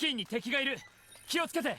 近に敵がいる。気をつけて。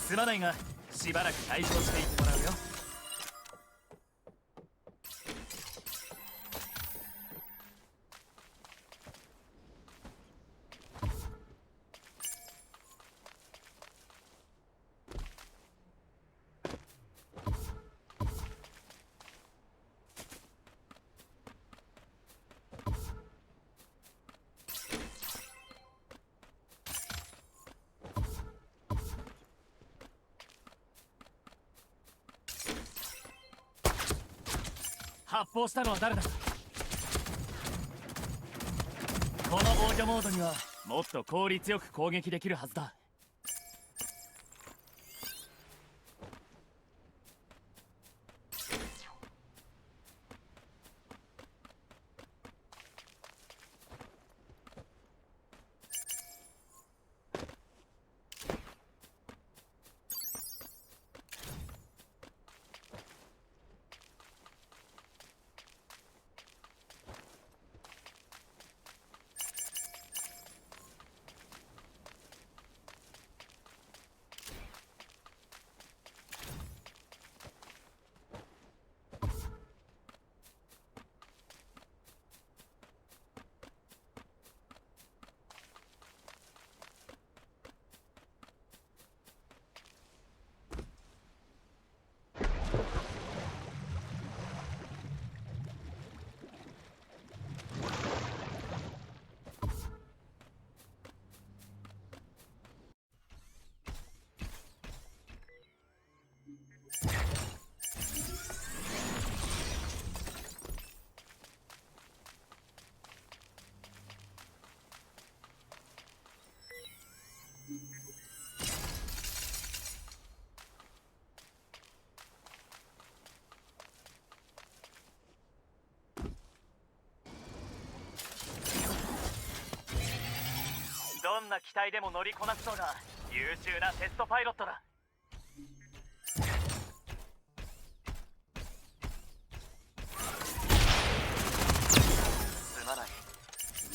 すまないがしばらく退場していってもらうよ。発砲したのは誰だ。この防御モードにはもっと効率よく攻撃できるはずだ。どんな機体でも乗りこなすのが優秀なテストパイロットだ。すまない。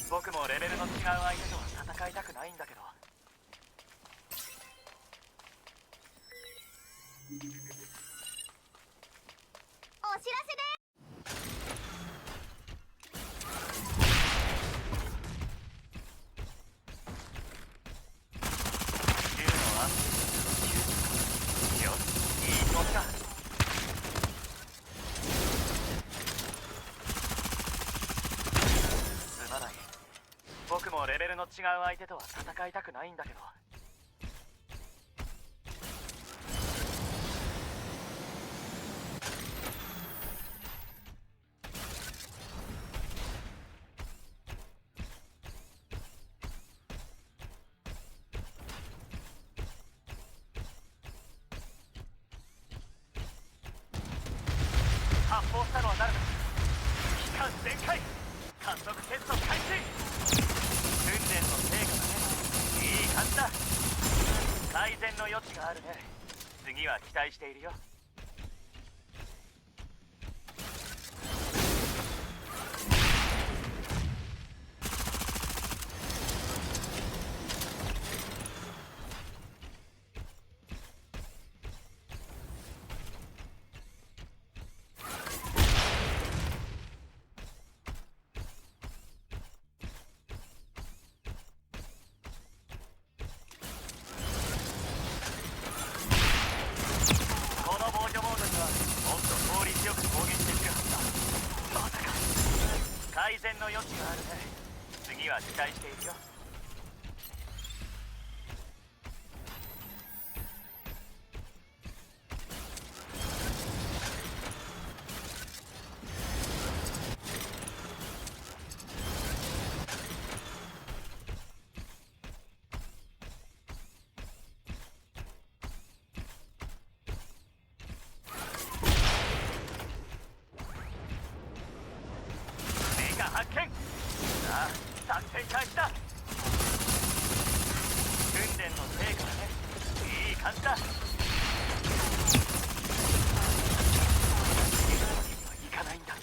僕もレベルの違う相手とは戦いたくないんだけど。お知らせです。僕もレベルの違う相手とは戦いたくないんだけど。発砲したのは誰だ。期間全開。観測テスト開始。訓練の成果だね。いい感じだ。改善の余地があるね。次は期待しているよ。善の余地があるね。次は期待しているよ。メカ発見。さあ作戦開始だ。訓練の成果だね。いい感じだ。いかないんだ。